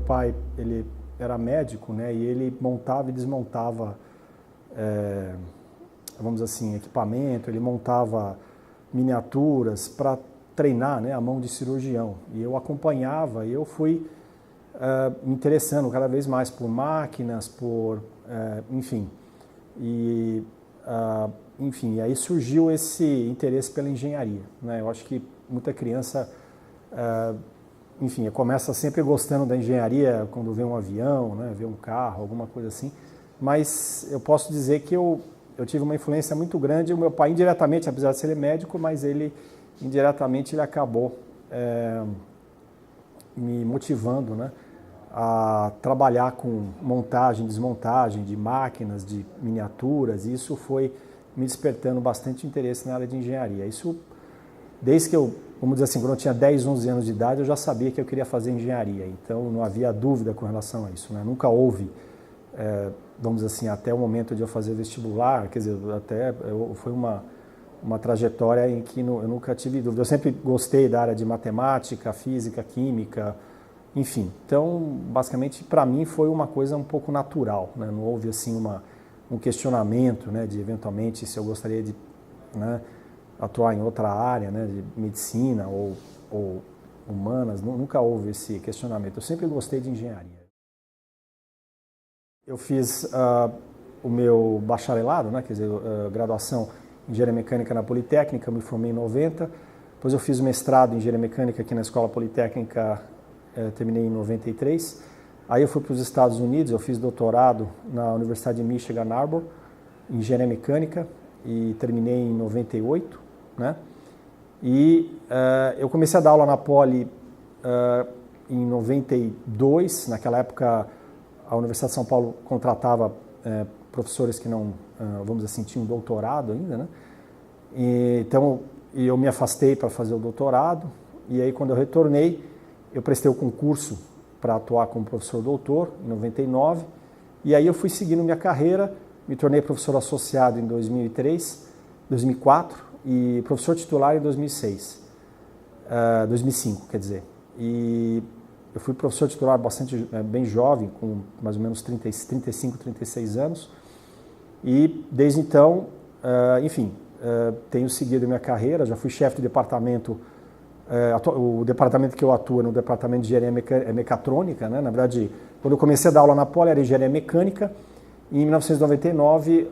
pai, ele era médico, né, e ele montava e desmontava, vamos dizer assim, equipamento, ele montava miniaturas para treinar, né, a mão de cirurgião. E eu acompanhava e eu fui me interessando cada vez mais por máquinas, enfim. Enfim, aí surgiu esse interesse pela engenharia, né? Eu acho que muita criança, enfim, começa sempre gostando da engenharia quando vê um avião, né, vê um carro, alguma coisa assim. Mas eu posso dizer que eu tive uma influência muito grande. O meu pai, indiretamente, apesar de ser médico, mas ele, indiretamente, ele acabou me motivando, né, a trabalhar com montagem, desmontagem de máquinas, de miniaturas, e isso foi me despertando bastante interesse na área de engenharia. Isso, desde que eu, vamos dizer assim, quando eu tinha 10, 11 anos de idade, eu já sabia que eu queria fazer engenharia, então não havia dúvida com relação a isso, né? Nunca houve, vamos dizer assim, até o momento de eu fazer vestibular, quer dizer, foi uma trajetória em que eu nunca tive dúvida. Eu sempre gostei da área de matemática, física, química, enfim. Então, basicamente, para mim foi uma coisa um pouco natural, né? Não houve assim um questionamento, né, de eventualmente se eu gostaria de, né, atuar em outra área, né, de medicina ou humanas. Nunca houve esse questionamento. Eu sempre gostei de engenharia. Eu fiz o meu bacharelado, né, quer dizer, graduação em engenharia mecânica na Politécnica, me formei em 90. Depois eu fiz o mestrado em engenharia mecânica aqui na Escola Politécnica, terminei em 93. Aí eu fui para os Estados Unidos, eu fiz doutorado na Universidade de Michigan, Ann Arbor, em engenharia mecânica, e terminei em 98, né? E eu comecei a dar aula na Poli em 92. Naquela época a Universidade de São Paulo contratava professores que não, vamos dizer assim, tinham doutorado ainda, né? Então eu me afastei para fazer o doutorado, e aí quando eu retornei, eu prestei o concurso para atuar como professor doutor em 99, e aí eu fui seguindo minha carreira, me tornei professor associado em 2004 e professor titular em 2005, quer dizer. E eu fui professor titular bem jovem, com mais ou menos 35, 36 anos, e desde então, enfim, tenho seguido minha carreira. Já fui chefe de departamento. O departamento que eu atuo é no departamento de engenharia mecatrônica, né? Na verdade, quando eu comecei a dar aula na Poli era engenharia mecânica, e em 1999,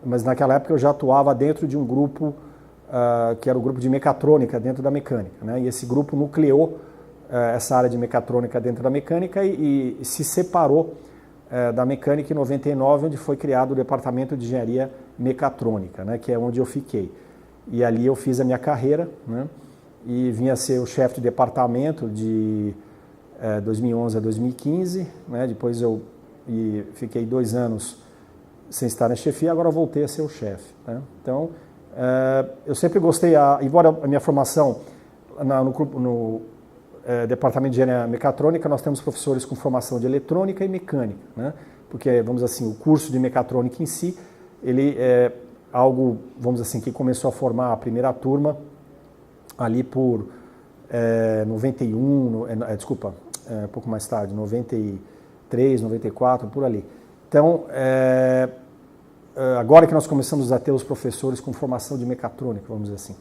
mas naquela época eu já atuava dentro de um grupo que era o grupo de mecatrônica dentro da mecânica, né? E esse grupo nucleou essa área de mecatrônica dentro da mecânica e se separou da mecânica em 99, onde foi criado o departamento de engenharia mecatrônica, né? Que é onde eu fiquei. E ali eu fiz a minha carreira, né, e vim a ser o chefe de departamento de 2011 a 2015, né, depois eu fiquei 2 anos sem estar na chefia, agora voltei a ser o chefe, né. Então, eu sempre gostei, embora a minha formação no departamento de engenharia mecatrônica, nós temos professores com formação de eletrônica e mecânica, né, porque, vamos dizer assim, o curso de mecatrônica em si, ele é algo, vamos dizer assim, que começou a formar a primeira turma ali por 91, um pouco mais tarde, 93, 94, por ali. Então, agora que nós começamos a ter os professores com formação de mecatrônica, vamos dizer assim.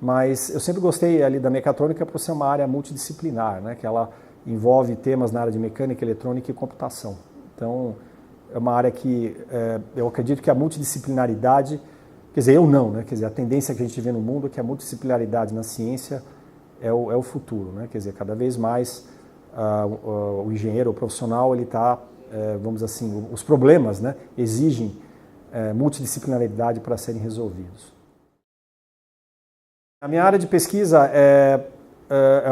Mas eu sempre gostei ali da mecatrônica por ser uma área multidisciplinar, né, que ela envolve temas na área de mecânica, eletrônica e computação. Então, é uma área que eu acredito que a multidisciplinaridade, quer dizer, eu não, né? Quer dizer, a tendência que a gente vê no mundo é que a multidisciplinaridade na ciência é o futuro, né? Quer dizer, cada vez mais o engenheiro, o profissional, ele está, vamos dizer assim, os problemas, né, exigem multidisciplinaridade para serem resolvidos. A minha área de pesquisa é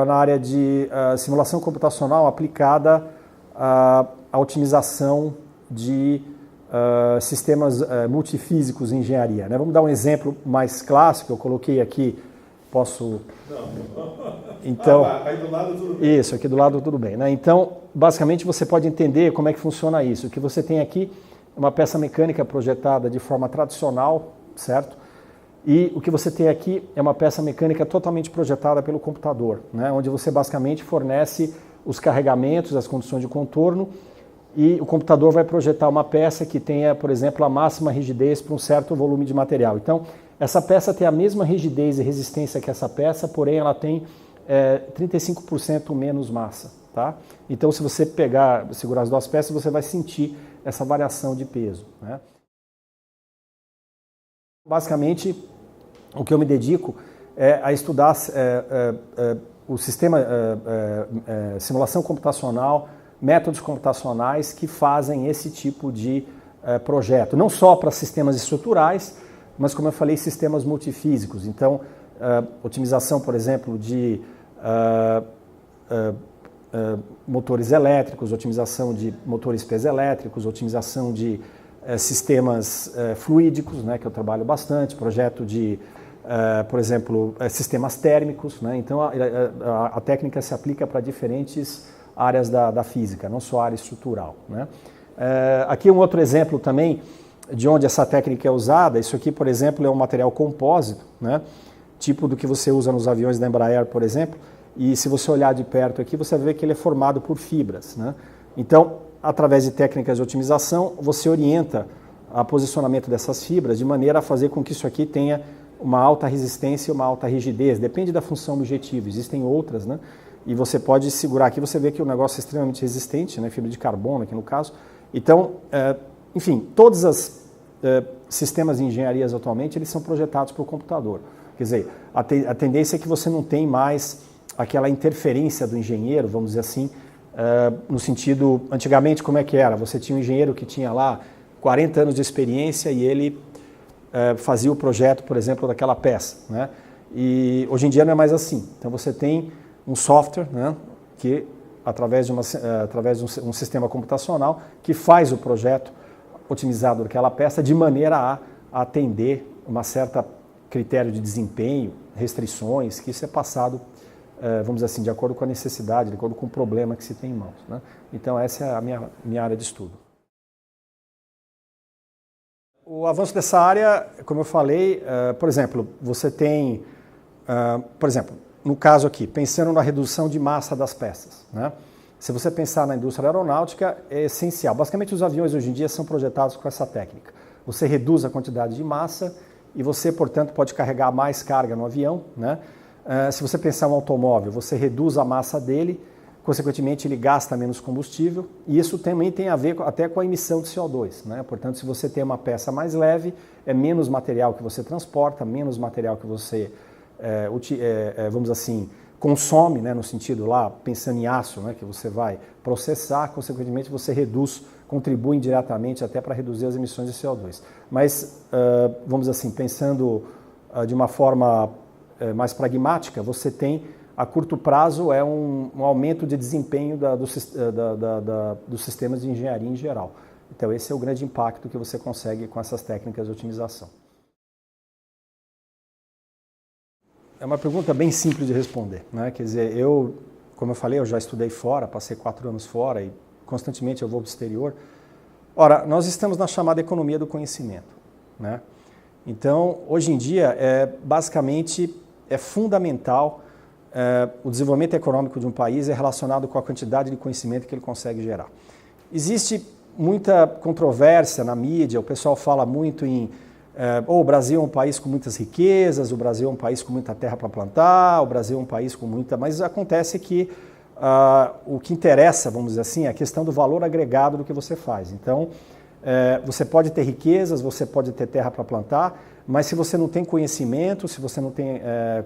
na área de simulação computacional aplicada à otimização de sistemas multifísicos em engenharia, né? Vamos dar um exemplo mais clássico, eu coloquei aqui, posso... Então, aí do lado tudo bem. Isso, aqui do lado tudo bem, né? Então, basicamente você pode entender como é que funciona isso. O que você tem aqui é uma peça mecânica projetada de forma tradicional, certo? E o que você tem aqui é uma peça mecânica totalmente projetada pelo computador, né? Onde você basicamente fornece os carregamentos, as condições de contorno, e o computador vai projetar uma peça que tenha, por exemplo, a máxima rigidez para um certo volume de material. Então, essa peça tem a mesma rigidez e resistência que essa peça, porém ela tem 35% menos massa. Tá? Então, se você segurar as duas peças, você vai sentir essa variação de peso. Né? Basicamente, o que eu me dedico é a estudar o sistema simulação computacional, métodos computacionais que fazem esse tipo de projeto, não só para sistemas estruturais, mas, como eu falei, sistemas multifísicos. Então, otimização, por exemplo, de motores elétricos, otimização de motores piezoelétricos, otimização de sistemas fluídicos, né, que eu trabalho bastante, projeto de, por exemplo, sistemas térmicos. Né, então, a técnica se aplica para diferentes áreas da física, não só a área estrutural. Né. Aqui um outro exemplo também de onde essa técnica é usada. Isso aqui, por exemplo, é um material compósito, né, tipo do que você usa nos aviões da Embraer, por exemplo, e se você olhar de perto aqui, você vai ver que ele é formado por fibras. Né. Então, através de técnicas de otimização, você orienta o posicionamento dessas fibras de maneira a fazer com que isso aqui tenha uma alta resistência e uma alta rigidez. Depende da função objetivo, existem outras, né? E você pode segurar aqui, você vê que o negócio é extremamente resistente, né? Fibra de carbono aqui no caso. Então, enfim, todos os sistemas de engenharias atualmente, eles são projetados para o computador. Quer dizer, a tendência é que você não tem mais aquela interferência do engenheiro, vamos dizer assim, no sentido, antigamente como é que era? Você tinha um engenheiro que tinha lá 40 anos de experiência e ele fazia o projeto, por exemplo, daquela peça. Né? E hoje em dia não é mais assim. Então você tem um software, né, que através de um sistema computacional que faz o projeto otimizado daquela peça de maneira a atender uma certa critério de desempenho, restrições, que isso é passado, vamos dizer assim, de acordo com a necessidade, de acordo com o problema que se tem em mãos. Né? Então essa é a minha área de estudo. O avanço dessa área, como eu falei, por exemplo, você tem, por exemplo, no caso aqui, pensando na redução de massa das peças. Né? Se você pensar na indústria aeronáutica, é essencial. Basicamente, os aviões hoje em dia são projetados com essa técnica. Você reduz a quantidade de massa e você, portanto, pode carregar mais carga no avião. Né? Se você pensar no automóvel, você reduz a massa dele, consequentemente ele gasta menos combustível, e isso também tem a ver até com a emissão de CO2. Né? Portanto, se você tem uma peça mais leve, é menos material que você transporta, menos material que você, vamos assim, consome, né? No sentido lá, pensando em aço, né? Que você vai processar, consequentemente você reduz, contribui indiretamente até para reduzir as emissões de CO2. Mas, vamos assim, pensando de uma forma mais pragmática, você tem, a curto prazo, um aumento de desempenho dos sistemas de engenharia em geral. Então, esse é o grande impacto que você consegue com essas técnicas de otimização. É uma pergunta bem simples de responder. Né? Quer dizer, como eu falei, eu já estudei fora, passei 4 anos fora e constantemente eu vou para o exterior. Ora, nós estamos na chamada economia do conhecimento. Né? Então, hoje em dia, basicamente, é fundamental o desenvolvimento econômico de um país é relacionado com a quantidade de conhecimento que ele consegue gerar. Existe muita controvérsia na mídia, o pessoal fala muito em o Brasil é um país com muitas riquezas, o Brasil é um país com muita terra para plantar, o Brasil é um país com muita... Mas acontece que o que interessa, vamos dizer assim, é a questão do valor agregado do que você faz. Então, você pode ter riquezas, você pode ter terra para plantar, mas se você não tem conhecimento, se você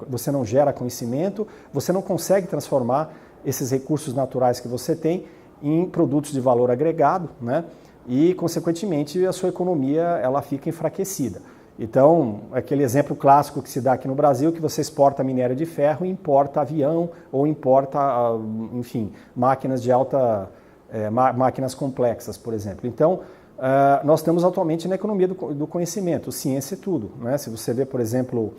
você não gera conhecimento, você não consegue transformar esses recursos naturais que você tem em produtos de valor agregado, né? E, consequentemente, a sua economia ela fica enfraquecida. Então, aquele exemplo clássico que se dá aqui no Brasil, que você exporta minério de ferro e importa avião ou importa, enfim, máquinas de máquinas complexas, por exemplo. Então, nós estamos atualmente na economia do conhecimento, ciência e tudo. Né? Se você vê, por exemplo,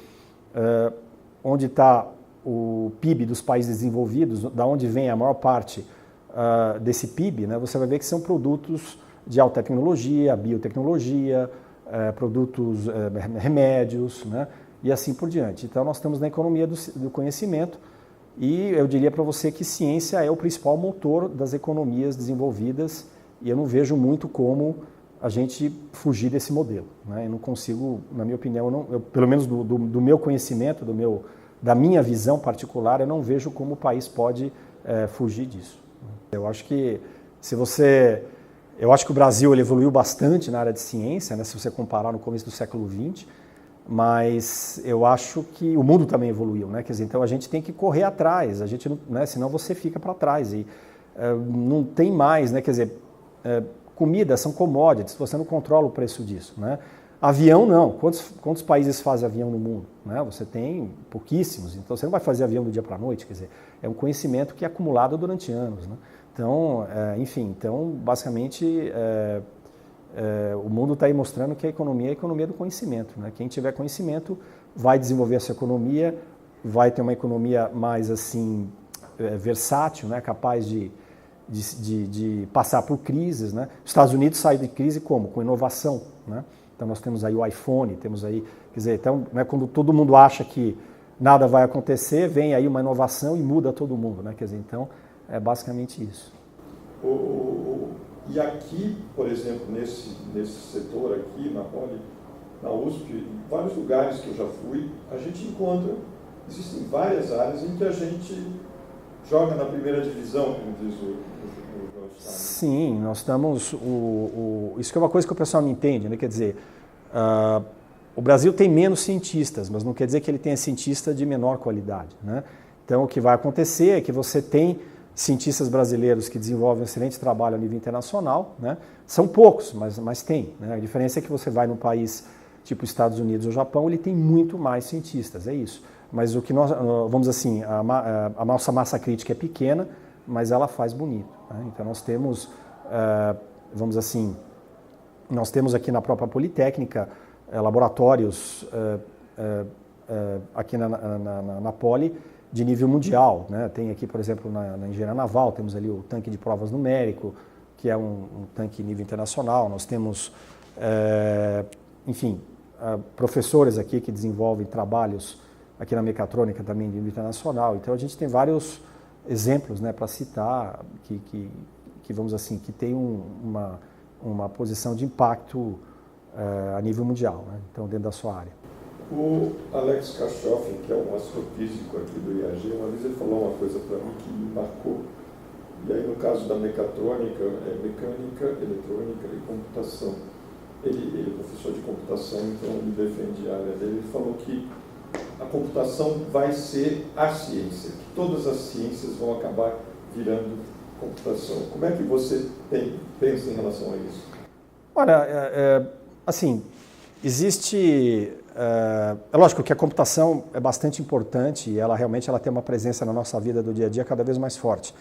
onde está o PIB dos países desenvolvidos, da onde vem a maior parte desse PIB, né? Você vai ver que são produtos de alta tecnologia, biotecnologia, produtos, remédios, né? E assim por diante. Então, nós estamos na economia do conhecimento E eu diria para você que ciência é o principal motor das economias desenvolvidas e eu não vejo muito como a gente fugir desse modelo, né? Eu não consigo, na minha opinião, pelo menos do meu conhecimento, da minha visão particular, eu não vejo como o país pode fugir disso. Eu acho que eu acho que o Brasil ele evoluiu bastante na área de ciência, né, se você comparar no começo do século XX, mas eu acho que o mundo também evoluiu, né? Quer dizer, então a gente tem que correr atrás, a gente não, né, senão você fica para trás e não tem mais, né? Quer dizer, comida são commodities, você não controla o preço disso, né? Avião não, quantos países fazem avião no mundo? Né? Você tem pouquíssimos, então você não vai fazer avião do dia para a noite, quer dizer, é um conhecimento que é acumulado durante anos, né? Então, enfim, basicamente o mundo está aí mostrando que a economia é a economia do conhecimento, né? Quem tiver conhecimento vai desenvolver essa economia, vai ter uma economia mais assim versátil, né? Capaz de passar por crises, né? Os Estados Unidos saem de crise como? Com inovação, né? Então nós temos aí o iPhone, temos aí, quer dizer, então, né, quando todo mundo acha que nada vai acontecer, vem aí uma inovação e muda todo mundo, né? Quer dizer, então é basicamente isso. E aqui, por exemplo, nesse setor aqui, na Poli, na USP, em vários lugares que eu já fui, a gente encontra, existem várias áreas em que a gente joga na primeira divisão, como diz o João Stein. Sim, nós estamos, isso que é uma coisa que o pessoal não entende, né? Quer dizer, o Brasil tem menos cientistas, mas não quer dizer que ele tenha cientista de menor qualidade, né? Então, o que vai acontecer é que você tem cientistas brasileiros que desenvolvem um excelente trabalho a nível internacional, né? São poucos, mas tem, né? A diferença é que você vai num país tipo Estados Unidos ou Japão, ele tem muito mais cientistas, é isso. Mas o que nós, vamos assim, a nossa massa crítica é pequena, mas ela faz bonito, né? Então nós temos, vamos assim, nós temos aqui na própria Politécnica laboratórios aqui na Poli, de nível mundial, né? Tem aqui, por exemplo, na Engenharia Naval, temos ali o tanque de provas numérico, que é um tanque nível internacional. Nós temos, enfim, professores aqui que desenvolvem trabalhos aqui na mecatrônica também de nível internacional. Então a gente tem vários exemplos, né, para citar que vamos assim, que tem uma posição de impacto a nível mundial, né? Então dentro da sua área. O Alex Kachoff, que é um astrofísico aqui do IAG, uma vez ele falou uma coisa para mim que me marcou. E aí, no caso da mecatrônica, mecânica, eletrônica e computação. Ele é professor de computação, então ele defende a área dele. Ele falou que a computação vai ser a ciência, que todas as ciências vão acabar virando computação. Como é que você pensa em relação a isso? Olha, assim, existe... É lógico que a computação é bastante importante e ela realmente tem uma presença na nossa vida do dia a dia cada vez mais forte.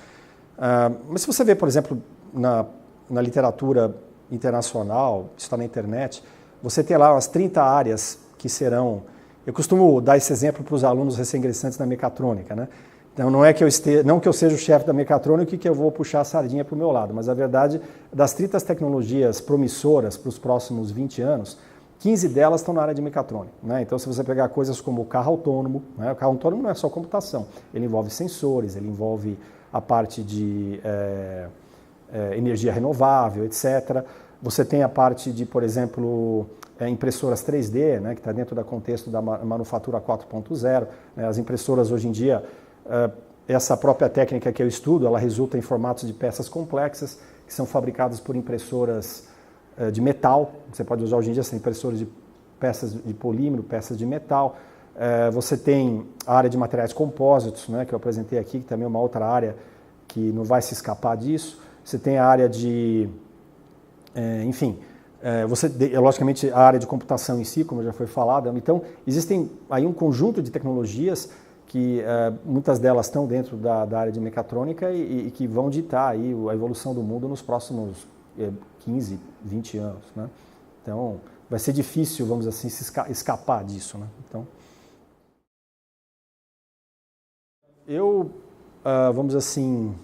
Mas se você vê, por exemplo, na literatura internacional, isso está na internet, você tem lá umas 30 áreas que serão... Eu costumo dar esse exemplo para os alunos recém-ingressantes na mecatrônica, né? Então não é que eu seja o chefe da mecatrônica e que eu vou puxar a sardinha para o meu lado, mas a verdade, das 30 tecnologias promissoras para os próximos 20 anos, 15 delas estão na área de mecatrônica, né? Então, se você pegar coisas como o carro autônomo, né? O carro autônomo não é só computação, ele envolve sensores, ele envolve a parte de energia renovável, etc. Você tem a parte de, por exemplo, impressoras 3D, né? Que está dentro do contexto da manufatura 4.0. Né? As impressoras hoje em dia, essa própria técnica que eu estudo, ela resulta em formatos de peças complexas que são fabricadas por impressoras de metal. Você pode usar hoje em dia essas impressoras de peças de polímero, peças de metal. Você tem a área de materiais compósitos, né, que eu apresentei aqui, que também é uma outra área que não vai se escapar disso. Você tem a área de... enfim, logicamente a área de computação em si, como já foi falado. Então, existem aí um conjunto de tecnologias que muitas delas estão dentro da área de mecatrônica e que vão ditar aí a evolução do mundo nos próximos 15, 20 anos, né? Então, vai ser difícil, vamos assim, se escapar disso, né? Então, vamos assim,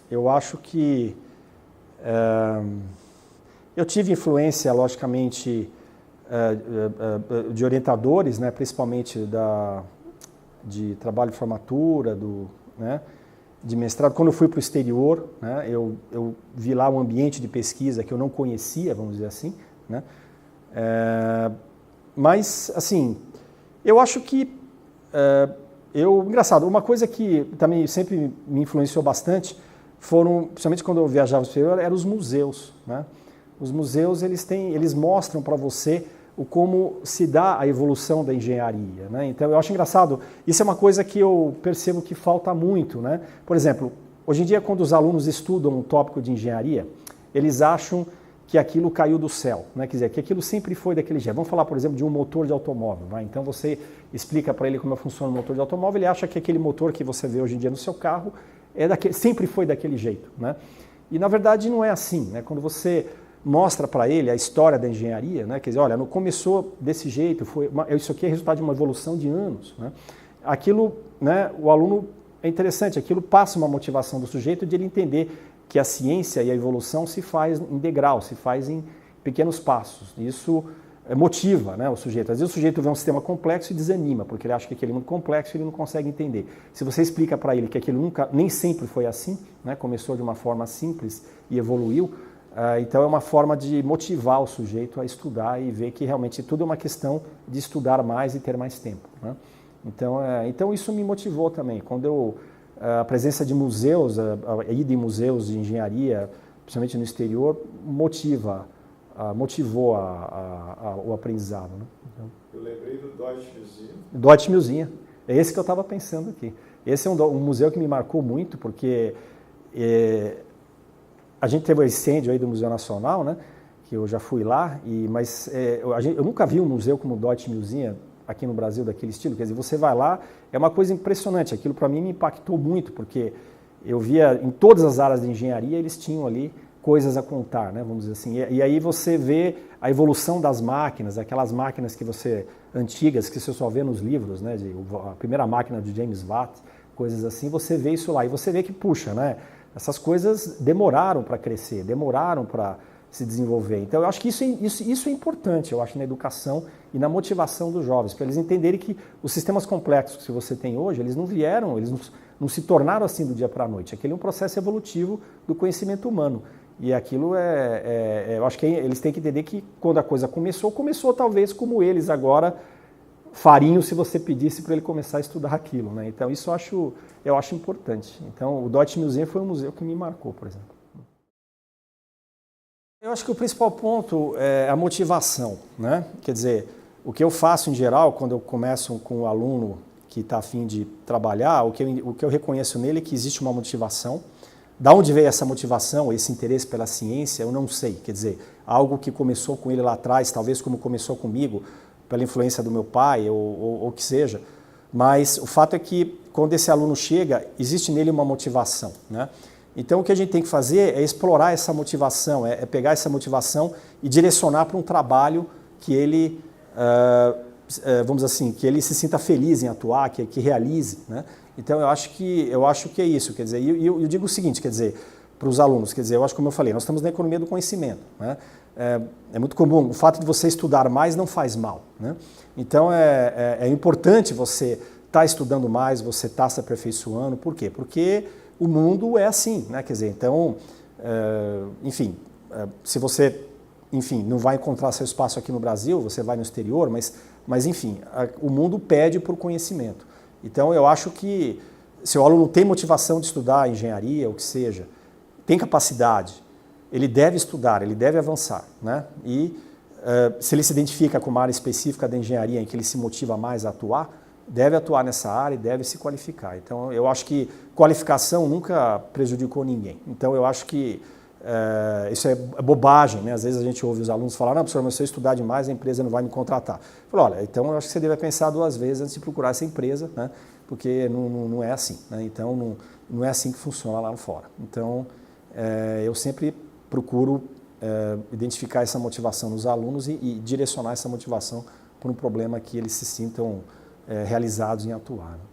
eu acho que eu tive influência, logicamente, de orientadores, né? Principalmente de trabalho de formatura, né, de mestrado. Quando eu fui para o exterior, né, eu vi lá um ambiente de pesquisa que eu não conhecia, vamos dizer assim, né? Mas, assim, eu acho que... engraçado, uma coisa que também sempre me influenciou bastante foram, principalmente quando eu viajava no exterior, eram os museus, né? Os museus, eles mostram para você como se dá a evolução da engenharia, né? Então, eu acho engraçado, isso é uma coisa que eu percebo que falta muito, né? Por exemplo, hoje em dia, quando os alunos estudam um tópico de engenharia, eles acham que aquilo caiu do céu, né? Quer dizer, que aquilo sempre foi daquele jeito. Vamos falar, por exemplo, de um motor de automóvel, né? Então, você explica para ele como funciona o motor de automóvel, ele acha que aquele motor que você vê hoje em dia no seu carro sempre foi daquele jeito, né? E, na verdade, não é assim, né? Quando você mostra para ele a história da engenharia, né? Quer dizer, olha, não começou desse jeito, isso aqui é resultado de uma evolução de anos, né? Aquilo, né, o aluno, é interessante, aquilo passa uma motivação do sujeito de ele entender que a ciência e a evolução se faz em degrau, se faz em pequenos passos. Isso motiva, né, o sujeito. Às vezes o sujeito vê um sistema complexo e desanima, porque ele acha que aquele é muito complexo e ele não consegue entender. Se você explica para ele que aquilo nem sempre foi assim, né, começou de uma forma simples e evoluiu, então é uma forma de motivar o sujeito a estudar e ver que realmente tudo é uma questão de estudar mais e ter mais tempo, né? Então isso me motivou também. Quando a presença de museus, a ida em museus de engenharia, principalmente no exterior, motivou o aprendizado, né? Então, eu lembrei do Deutsche Museum. Deutsche Museum, é esse que eu estava pensando aqui. Esse é um museu que me marcou muito, porque a gente teve o incêndio aí do Museu Nacional, né, que eu já fui lá, mas eu nunca vi um museu como o Deutsche Museum aqui no Brasil daquele estilo. Quer dizer, você vai lá, é uma coisa impressionante. Aquilo para mim me impactou muito, porque eu via em todas as áreas de engenharia, eles tinham ali coisas a contar, né, vamos dizer assim. E aí você vê a evolução das máquinas, aquelas máquinas antigas que você só vê nos livros, né, a primeira máquina de James Watt, coisas assim, você vê isso lá. E você vê que, puxa, né, essas coisas demoraram para crescer, demoraram para se desenvolver. Então, eu acho que isso é importante, eu acho, na educação e na motivação dos jovens, para eles entenderem que os sistemas complexos que você tem hoje, eles não vieram, eles não se tornaram assim do dia para a noite. Aquele é um processo evolutivo do conhecimento humano. E aquilo eu acho que eles têm que entender que quando a coisa começou talvez como eles agora fariam se você pedisse para ele começar a estudar aquilo, né? Então, isso eu acho importante. Então, o Deutsche Museum foi um museu que me marcou, por exemplo. Eu acho que o principal ponto é a motivação, né? Quer dizer, o que eu faço em geral, quando eu começo com o aluno que está a fim de trabalhar, o que eu reconheço nele é que existe uma motivação. Da onde veio essa motivação, esse interesse pela ciência, eu não sei. Quer dizer, algo que começou com ele lá atrás, talvez como começou comigo, pela influência do meu pai ou o que seja. Mas o fato é que, quando esse aluno chega, existe nele uma motivação, né? Então, o que a gente tem que fazer é explorar essa motivação, é pegar essa motivação e direcionar para um trabalho que ele, vamos dizer assim, que ele se sinta feliz em atuar, que realize, né? Então, eu acho que é isso, quer dizer, e eu digo o seguinte, quer dizer, para os alunos, quer dizer, eu acho, como eu falei, nós estamos na economia do conhecimento, né? É muito comum, o fato de você estudar mais não faz mal, né? Então, é importante você estar estudando mais, você estar se aperfeiçoando, por quê? Porque o mundo é assim, né? Quer dizer, então, enfim, se você, enfim, não vai encontrar seu espaço aqui no Brasil, você vai no exterior, mas enfim, o mundo pede por conhecimento. Então, eu acho que se o aluno tem motivação de estudar engenharia, ou que seja, tem capacidade, ele deve estudar, ele deve avançar, né? E se ele se identifica com uma área específica da engenharia em que ele se motiva mais a atuar, deve atuar nessa área e deve se qualificar. Então, eu acho que qualificação nunca prejudicou ninguém. Então, eu acho que isso é bobagem, né? Às vezes a gente ouve os alunos falar, não, professor, mas se eu estudar demais, a empresa não vai me contratar. Eu falo, olha, então eu acho que você deve pensar 2 vezes antes de procurar essa empresa, né? Porque não é assim, né? Então, não é assim que funciona lá fora. Então, eu sempre procuro identificar essa motivação nos alunos e direcionar essa motivação para um problema que eles se sintam realizados em atuar, né?